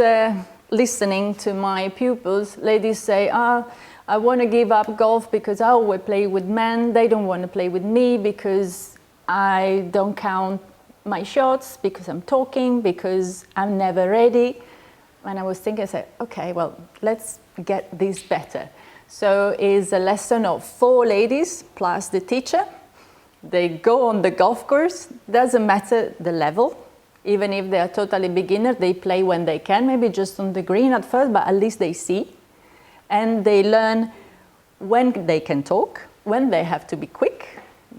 listening to my pupils, ladies say, I want to give up golf because I always play with men. They don't want to play with me because I don't count my shots, because I'm talking, because I'm never ready. And I was thinking, I said, okay, well, let's get this better. So it's a lesson of 4 ladies plus the teacher. They go on the golf course, doesn't matter the level. Even if they are totally beginner, they play when they can, maybe just on the green at first, but at least they see. And they learn when they can talk, when they have to be quick,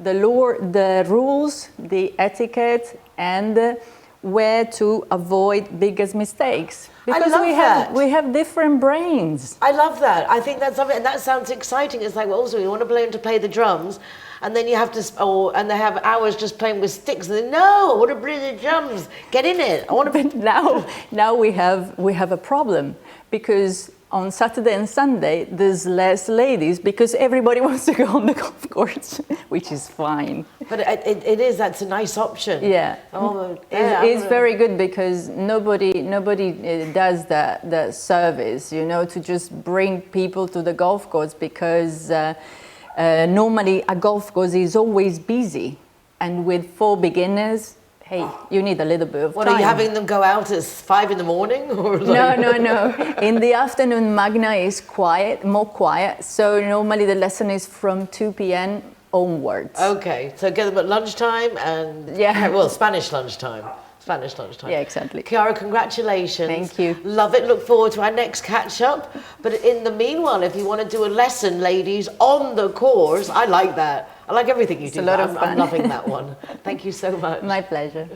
the rules, the etiquette, and where to avoid biggest mistakes. Because we have different brains. I love that. I think that's something, and that sounds exciting. It's like, well, also you want to learn to play the drums, and then you have to, and they have hours just playing with sticks. And then, no, I want to play the drums. Get in it. I want to. But now we have a problem, because on Saturday and Sunday there's less ladies because everybody wants to go on the golf course, which is fine. But that's a nice option. Yeah, it's very good because nobody does the service, to just bring people to the golf course, because normally a golf course is always busy, and with 4 beginners, hey, you need a little bit of time. What, are you having them go out at 5 in the morning? Or like... No. In the afternoon, Magna is more quiet. So normally the lesson is from 2 p.m. onwards. Okay, so get them at lunchtime and... Yeah. Well, Spanish lunchtime. Yeah, exactly. Chiara, congratulations. Thank you. Love it. Look forward to our next catch-up. But in the meanwhile, if you want to do a lesson, ladies, on the course, I like that. I like everything you do. It's a lot of fun. I'm loving that one. Thank you so much. My pleasure.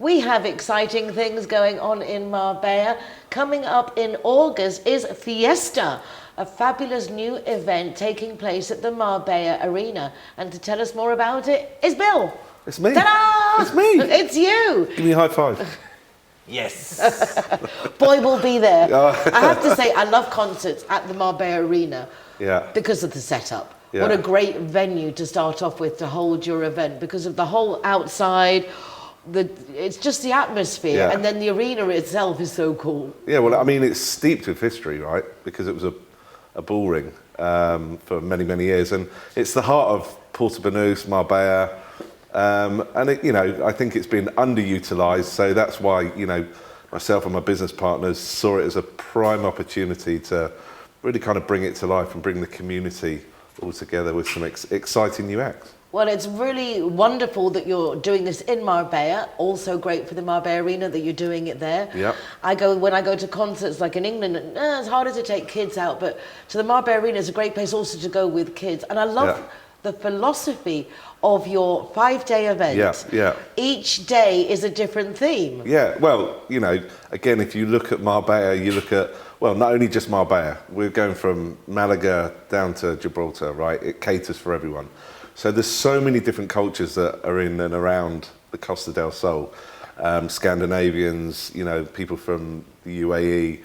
We have exciting things going on in Marbella. Coming up in August is Fiesta, a fabulous new event taking place at the Marbella Arena. And to tell us more about it is Bill. It's me. Ta-da! It's me. It's you. Give me a high five. Yes. Boy, we'll be there. I have to say, I love concerts at the Marbella Arena. Yeah. Because of the setup. Yeah. What a great venue to start off with to hold your event, because of the whole outside, it's just the atmosphere, Yeah. and then the arena itself is so cool. Yeah, well, I mean, it's steeped with history, right? Because it was a bull ring for many, many years. And it's the heart of Porto, Marbella. And, it, you know, I think it's been underutilised. So that's why, you know, myself and my business partners saw it as a prime opportunity to really kind of bring it to life and bring the community all together with some exciting new acts. Well, it's really wonderful that you're doing this in Marbella. Also great for the Marbella Arena that you're doing it there. Yep. When I go to concerts like in England, it's harder to take kids out, but to the Marbella Arena is a great place also to go with kids. And I love the philosophy of your 5-day event. Yeah. Each day is a different theme. Yeah, well, you know, again, if you look at Marbella, you look at, well, not only just Marbella, we're going from Malaga down to Gibraltar, right? It caters for everyone. So there's so many different cultures that are in and around the Costa del Sol. Scandinavians, you know, people from the UAE,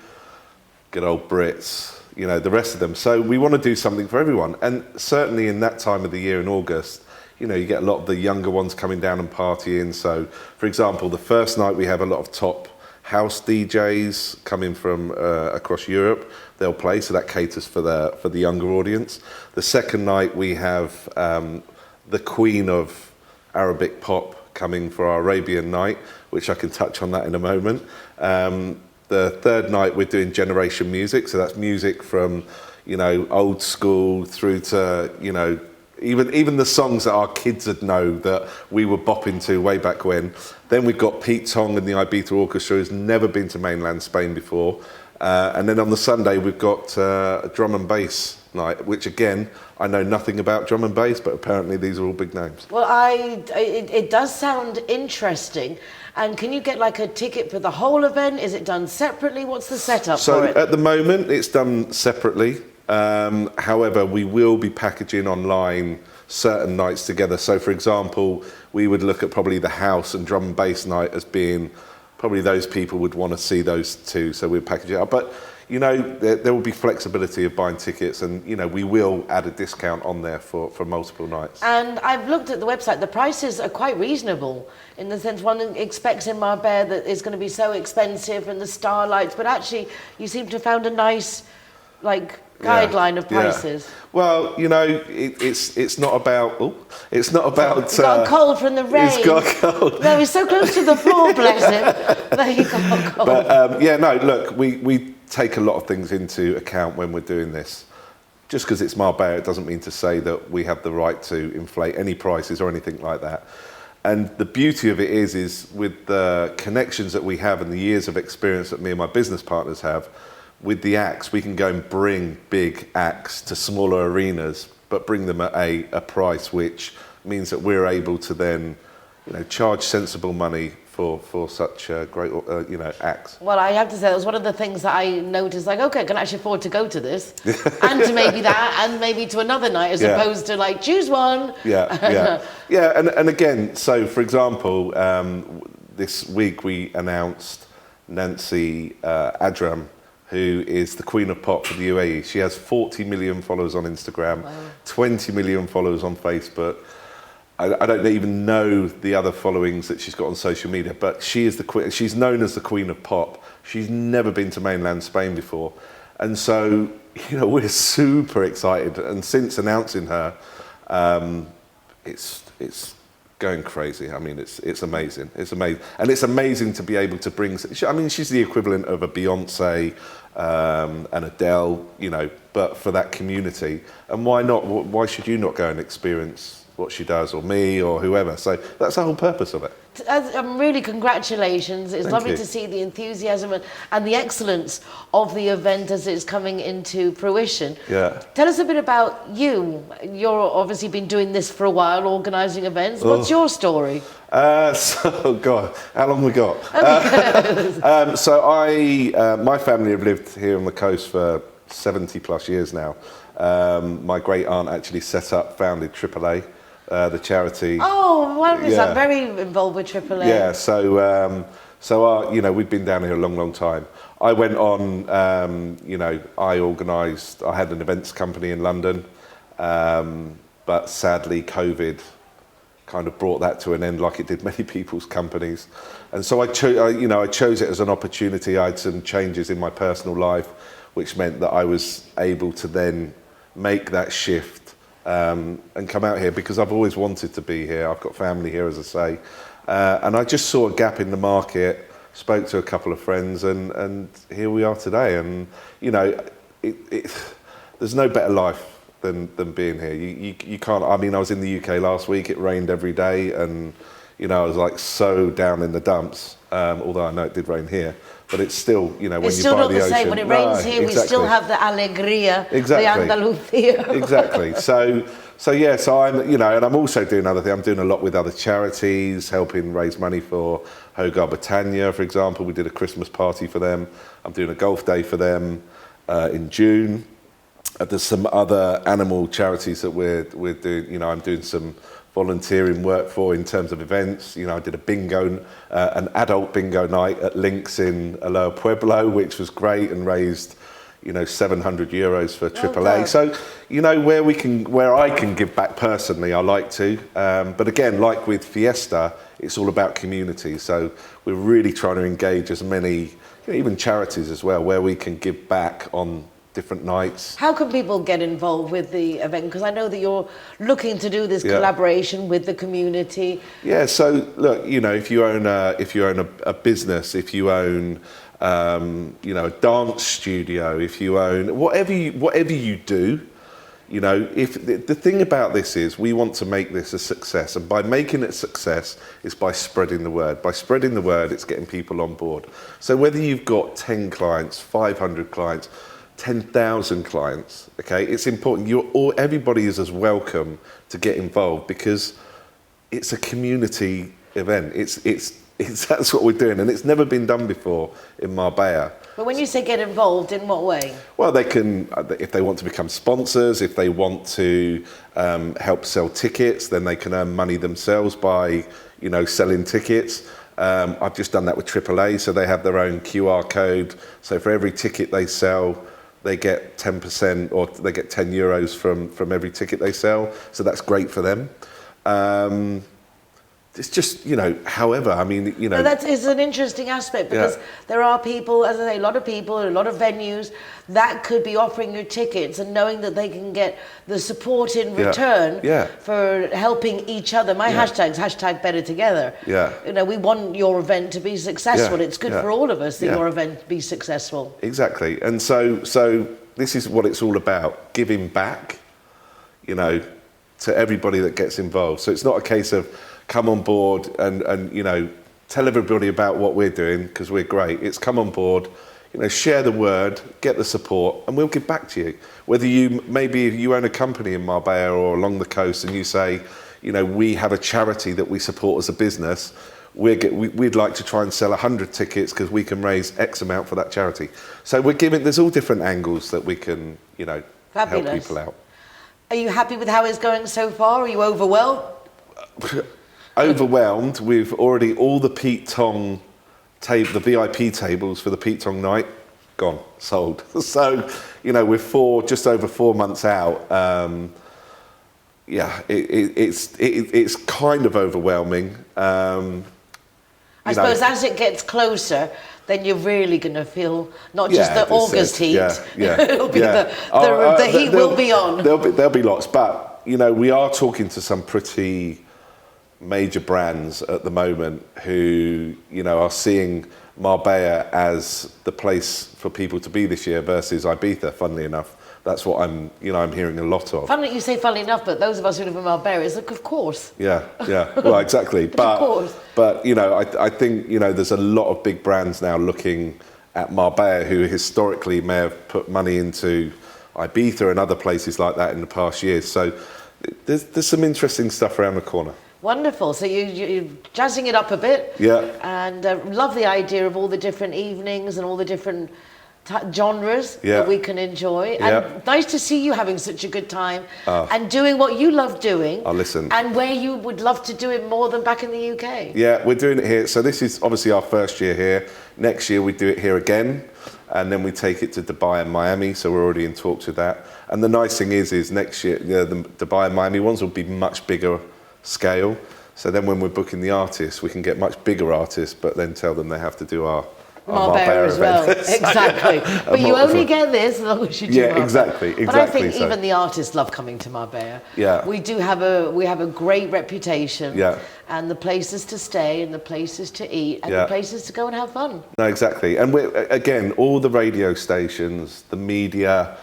good old Brits, you know, the rest of them. So we want to do something for everyone. And certainly in that time of the year in August, you know, you get a lot of the younger ones coming down and partying. So, for example, the first night we have a lot of top house DJs coming from across Europe. They'll play, so that caters for the younger audience. The second night we have the queen of Arabic pop coming for our Arabian night, which I can touch on that in a moment. The third night we're doing generation music, so that's music from, you know, old school through to, you know, even the songs that our kids would know that we were bopping to way back when. Then we've got Pete Tong and the Ibiza Orchestra, who's never been to mainland Spain before. And then on the Sunday, we've got a drum and bass night, which again, I know nothing about drum and bass, but apparently these are all big names. Well, it does sound interesting. And can you get like a ticket for the whole event? Is it done separately? What's the setup for it? So at the moment, it's done separately. However, we will be packaging online certain nights together. So for example, we would look at probably the house and drum and bass night as being probably those people would want to see those two. So we'd package it up. But, you know, there will be flexibility of buying tickets, and, you know, we will add a discount on there for multiple nights. And I've looked at the website. The prices are quite reasonable in the sense one expects in Marbella that it's going to be so expensive and the starlights, but actually you seem to have found a nice, like, guideline of prices. Yeah. Well, you know, it's not about. It's not about. He's got a cold from the rain. He's got a cold. No, he's so close to the floor, bless him. There you go. But yeah, no. Look, we take a lot of things into account when we're doing this. Just because it's Marbella, it doesn't mean to say that we have the right to inflate any prices or anything like that. And the beauty of it is with the connections that we have and the years of experience that me and my business partners have. With the acts, we can go and bring big acts to smaller arenas, but bring them at a price which means that we're able to then, you know, charge sensible money for such great, you know, acts. Well, I have to say, that was one of the things that I noticed, like, okay, I can actually afford to go to this, and to maybe that, and maybe to another night, as opposed to, like, choose one. Yeah. And again, so, for example, this week we announced Nancy Adram, who is the Queen of Pop for the UAE. She has 40 million followers on Instagram, 20 million followers on Facebook. I don't even know the other followings that she's got on social media, but she is the queen. She's known as the Queen of Pop. She's never been to mainland Spain before. And so, you know, we're super excited. And since announcing her, it's going crazy. I mean, it's amazing. It's amazing. And it's amazing to be able to bring, I mean, she's the equivalent of a Beyonce, and Adele, you know, but for that community. And why not? Why should you not go and experience what she does, or me, or whoever? So that's the whole purpose of it. Really, congratulations. It's lovely to see the enthusiasm and the excellence of the event as it's coming into fruition. Yeah. Tell us a bit about you. You're obviously been doing this for a while, organising events. What's your story? So, God, how long we got? So my family have lived here on the coast for 70 plus years now. My great aunt actually founded AAA, the charity. Oh, well, I'm very involved with AAA. Yeah, so you know, we've been down here a long, long time. I went on, you know, I had an events company in London, but sadly COVID kind of brought that to an end, like it did many people's companies. And so I chose it as an opportunity. I had some changes in my personal life, which meant that I was able to then make that shift and come out here, because I've always wanted to be here. I've got family here, as I say, and I just saw a gap in the market. Spoke to a couple of friends, and here we are today. And you know, there's no better life than being here. You can't. I mean, I was in the UK last week. It rained every day, and you know, I was like so down in the dumps. Although I know it did rain here, but it's still, you know, when it's you still by not the the ocean. same. When it rains here, we still have the alegría, the Andalucía. Exactly. So yeah. So I'm, you know, and I'm also doing other things. I'm doing a lot with other charities, helping raise money for Hogar Britannia, for example. We did a Christmas party for them. I'm doing a golf day for them in June. There's some other animal charities that we're doing. You know, I'm doing some volunteering work for in terms of events. You know, I did a bingo, an adult bingo night at Links in Aloha Pueblo, which was great and raised, you know, €700 for AAA. So, you know, where I can give back personally, I like to. But again, like with Fiesta, it's all about community. So we're really trying to engage as many, you know, even charities as well, where we can give back on different nights. How can people get involved with the event? Because I know that you're looking to do this collaboration with the community. Yeah. So look, you know, if you own a business, if you own you know, a dance studio, if you own whatever you do, you know, if the thing about this is we want to make this a success, and by making it a success is by spreading the word. By spreading the word, it's getting people on board. So whether you've got 10 clients, 500 clients, 10,000 clients, okay, it's important. Everybody is as welcome to get involved, because it's a community event. That's what we're doing, and it's never been done before in Marbella. But when you say get involved, in what way? Well, they can, if they want to become sponsors, if they want to help sell tickets, then they can earn money themselves by, you know, selling tickets. I've just done that with AAA, so they have their own QR code. So for every ticket they sell, they get 10%, or they get €10 from every ticket they sell. So that's great for them. It's just, you know, however, I mean, you know. No, that is an interesting aspect, because there are people, as I say, a lot of people, a lot of venues that could be offering you tickets, and knowing that they can get the support in return for helping each other. My hashtag's #BetterTogether. Yeah. You know, we want your event to be successful. It's good for all of us that your event be successful. Exactly. And so this is what it's all about, giving back, you know, to everybody that gets involved. So it's not a case of come on board and you know, tell everybody about what we're doing because we're great. It's come on board, you know, share the word, get the support, and we'll give back to you. Whether maybe you own a company in Marbella or along the coast, and you say, you know, we have a charity that we support as a business. We'd like to try and sell 100 tickets because we can raise X amount for that charity. So there's all different angles that we can, you know, help people out. Are you happy with how it's going so far? Are you overwhelmed? Overwhelmed with already all the Pete Tong the VIP tables for the Pete Tong night gone, sold. So, you know, we're just over 4 months out. It's kind of overwhelming. I suppose as it gets closer, then you're really going to feel not just the August heat. It'll be the heat will be on. There'll be lots, but you know, we are talking to some pretty major brands at the moment who, you know, are seeing Marbella as the place for people to be this year versus Ibiza. Funnily enough, that's what I'm hearing a lot of. Funny you say funnily enough, but those of us who live in Marbella, it's like, of course. Yeah. Well, exactly. But you know, I think, you know, there's a lot of big brands now looking at Marbella who historically may have put money into Ibiza and other places like that in the past years. So there's some interesting stuff around the corner. Wonderful. So you're jazzing it up a bit. Yeah. And love the idea of all the different evenings and all the different genres that we can enjoy. And nice to see you having such a good time and doing what you love doing. Listen. And where you would love to do it more than back in the UK. Yeah, we're doing it here. So this is obviously our first year here. Next year we do it here again. and then we take it to Dubai and Miami, so we're already in talks with that. And the nice thing is next year, the Dubai and Miami ones will be much bigger scale, so then when we're booking the artists, we can get much bigger artists, but then tell them they have to do our Marbella as well, exactly. But you only get this as long as you do Marbella. Exactly. But I think even the artists love coming to Marbella. Yeah. We have a great reputation. Yeah. And the places to stay, and the places to eat, and the places to go and have fun. No, exactly. And again, all the radio stations, the media,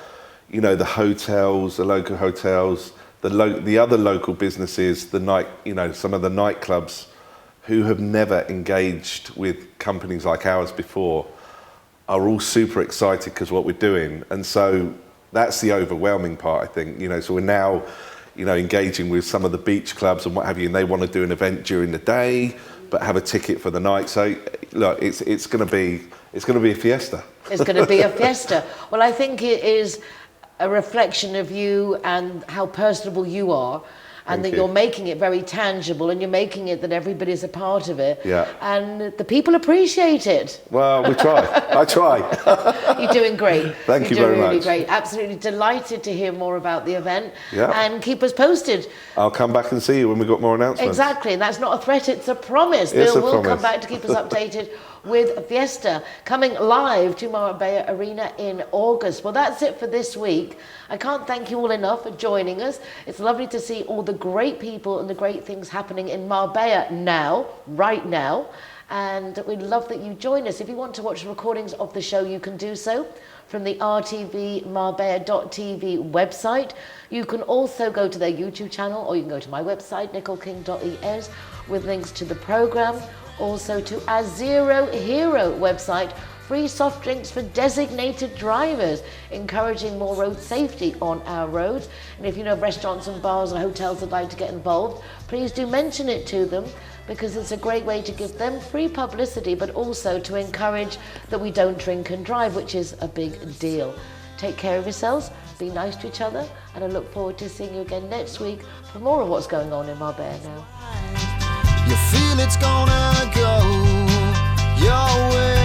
you know, the hotels, the local hotels, the other local businesses, some of the nightclubs, who have never engaged with companies like ours before, are all super excited because what we're doing. And so that's the overwhelming part, I think. You know, so we're now, you know, engaging with some of the beach clubs and what have you, and they want to do an event during the day, but have a ticket for the night. So look, it's going to be a fiesta. It's going to be a fiesta. Well, I think it is a reflection of you and how personable you are. And that you're making it very tangible, and you're making it that everybody's a part of it. Yeah. And the people appreciate it. Well, we try. I try. You're doing great. Thank you very much. You're doing really great. Absolutely delighted to hear more about the event. Yeah. And keep us posted. I'll come back and see you when we've got more announcements. Exactly. And that's not a threat, it's a promise. It's Bill a will promise. come back to keep us updated with Fiesta, coming live to Marbella Arena in August. Well, that's it for this week. I can't thank you all enough for joining us. It's lovely to see all the great people and the great things happening in Marbella now, right now. And we'd love that you join us. If you want to watch recordings of the show, you can do so from the rtvmarbella.tv website. You can also go to their YouTube channel, or you can go to my website, nicoleking.es, with links to the programme. Also to our Zero Hero website, free soft drinks for designated drivers, encouraging more road safety on our roads. And if you know of restaurants and bars or hotels that'd like to get involved, please do mention it to them, because it's a great way to give them free publicity, but also to encourage that we don't drink and drive, which is a big deal. Take care of yourselves, be nice to each other, and I look forward to seeing you again next week for more of what's going on in Marbella now. You feel it's gonna go your way.